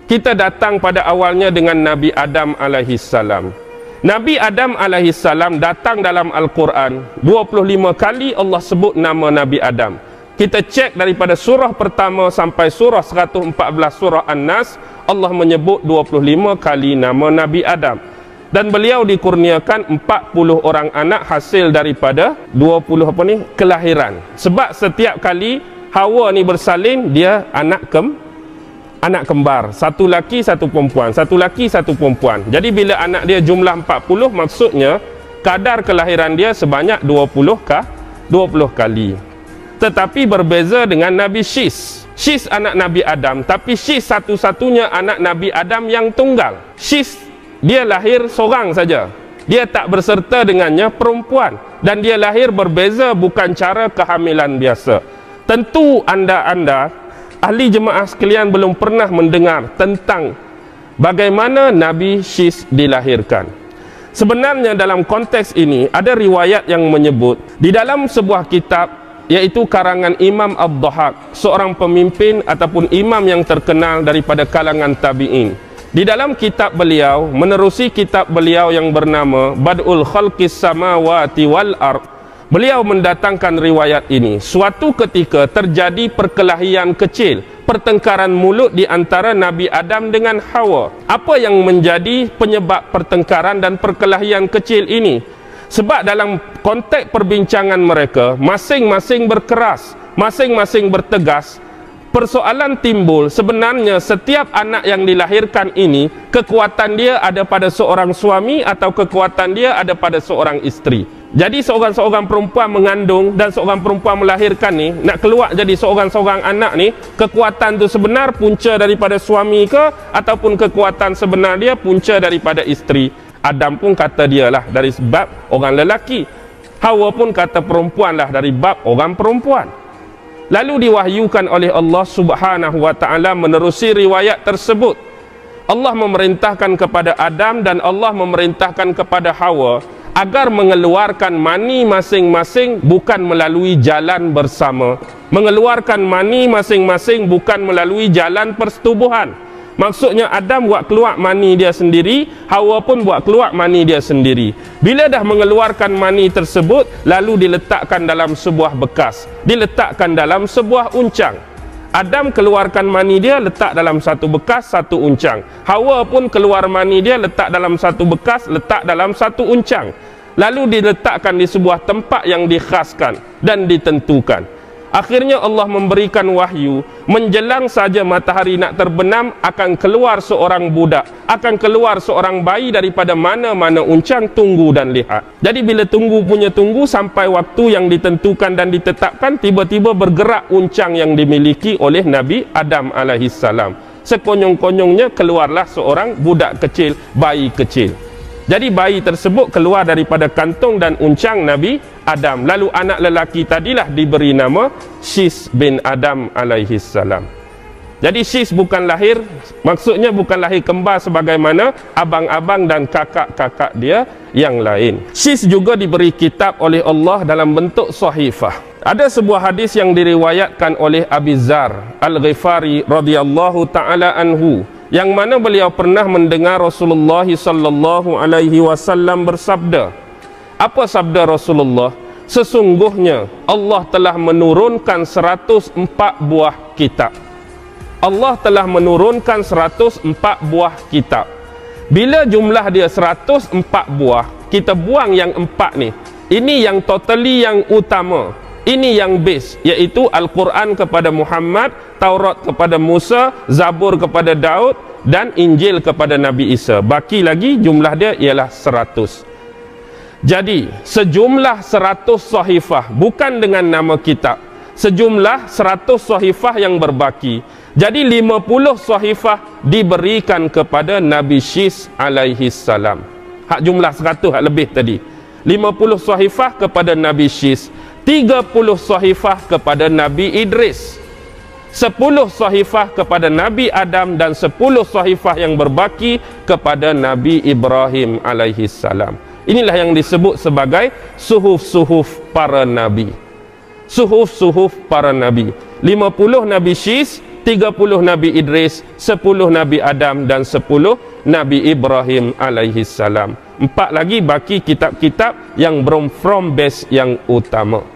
Kita datang pada awalnya dengan Nabi Adam alaihissalam. Nabi Adam alaihissalam datang dalam Al-Quran 25 kali Allah sebut nama Nabi Adam. Kita cek daripada surah pertama sampai surah 114 surah An-Nas, Allah menyebut 25 kali nama Nabi Adam. Dan beliau dikurniakan 40 orang anak hasil daripada 20 kelahiran. Sebab setiap kali Hawa ni bersalin, dia anak kembar, satu laki satu perempuan, satu laki satu perempuan. Jadi bila anak dia jumlah 40, maksudnya kadar kelahiran dia sebanyak 20 kali. Tetapi berbeza dengan Nabi Syis. Syis anak Nabi Adam, tapi Syis satu-satunya anak Nabi Adam yang tunggal. Syis dia lahir seorang saja, dia tak berserta dengannya perempuan, dan dia lahir berbeza, bukan cara kehamilan biasa. Tentu anda ahli jemaah sekalian belum pernah mendengar tentang bagaimana Nabi Syis dilahirkan. Sebenarnya dalam konteks ini ada riwayat yang menyebut di dalam sebuah kitab, iaitu karangan Imam Ad-Dhahak, seorang pemimpin ataupun imam yang terkenal daripada kalangan tabi'in. Di dalam kitab beliau, menerusi kitab beliau yang bernama Bad'ul Khalqis Samawati wal Ard, beliau mendatangkan riwayat ini. Suatu ketika terjadi perkelahian kecil, pertengkaran mulut di antara Nabi Adam dengan Hawa. Apa yang menjadi penyebab pertengkaran dan perkelahian kecil ini? Sebab dalam konteks perbincangan mereka, masing-masing berkeras, masing-masing bertegas. Persoalan timbul, sebenarnya setiap anak yang dilahirkan ini, kekuatan dia ada pada seorang suami atau kekuatan dia ada pada seorang isteri. Jadi seorang-seorang perempuan mengandung dan seorang perempuan melahirkan ni, nak keluar jadi seorang-seorang anak ni, kekuatan tu sebenar punca daripada suami ke, ataupun kekuatan sebenar dia punca daripada isteri. Adam pun kata dia lah dari sebab orang lelaki, Hawa pun kata perempuan lah dari bab orang perempuan. Lalu diwahyukan oleh Allah Subhanahu wa ta'ala menerusi riwayat tersebut. Allah memerintahkan kepada Adam dan Allah memerintahkan kepada Hawa agar mengeluarkan mani masing-masing bukan melalui jalan bersama. Mengeluarkan mani masing-masing bukan melalui jalan persetubuhan. Maksudnya Adam buat keluar mani dia sendiri, Hawa pun buat keluar mani dia sendiri. Bila dah mengeluarkan mani tersebut, lalu diletakkan dalam sebuah bekas, diletakkan dalam sebuah uncang. Adam keluarkan mani dia, letak dalam satu bekas, satu uncang. Hawa pun keluar mani dia, letak dalam satu bekas, letak dalam satu uncang. Lalu diletakkan di sebuah tempat yang dikhaskan dan ditentukan. Akhirnya Allah memberikan wahyu, menjelang saja matahari nak terbenam, akan keluar seorang budak, akan keluar seorang bayi daripada mana-mana uncang, tunggu dan lihat. Jadi bila tunggu punya tunggu, sampai waktu yang ditentukan dan ditetapkan, tiba-tiba bergerak uncang yang dimiliki oleh Nabi Adam alaihissalam. Sekonyong-konyongnya keluarlah seorang budak kecil, bayi kecil. Jadi bayi tersebut keluar daripada kantung dan uncang Nabi Adam. Lalu anak lelaki tadilah diberi nama Syis bin Adam alaihissalam. Jadi Syis bukan lahir, maksudnya bukan lahir kembar sebagaimana abang-abang dan kakak-kakak dia yang lain. Syis juga diberi kitab oleh Allah dalam bentuk sahifah. Ada sebuah hadis yang diriwayatkan oleh Abi Dzar Al-Ghifari radhiyallahu taala anhu, yang mana beliau pernah mendengar Rasulullah sallallahu alaihi wasallam bersabda. Apa sabda Rasulullah? Sesungguhnya Allah telah menurunkan 104 buah kitab. Allah telah menurunkan 104 buah kitab. Bila jumlah dia 104 buah, kita buang yang 4 ni. Ini yang totally yang utama. Ini yang base, iaitu Al-Quran kepada Muhammad, Taurat kepada Musa, Zabur kepada Daud, dan Injil kepada Nabi Isa. Baki lagi jumlah dia ialah 100. Jadi sejumlah 100 sahifah, bukan dengan nama kitab, sejumlah 100 sahifah yang berbaki. Jadi 50 sahifah diberikan kepada Nabi Syis alaihissalam. Hak jumlah 100 hak lebih tadi. 50 sahifah kepada Nabi Syis, 30 sahifah kepada Nabi Idris, 10 sahifah kepada Nabi Adam, dan 10 sahifah yang berbaki kepada Nabi Ibrahim alaihissalam. Inilah yang disebut sebagai suhuf-suhuf para nabi. Suhuf-suhuf para nabi. 50 Nabi Syis, 30 Nabi Idris, 10 Nabi Adam dan 10 Nabi Ibrahim alaihi salam. 4 lagi baki kitab-kitab yang from base yang utama.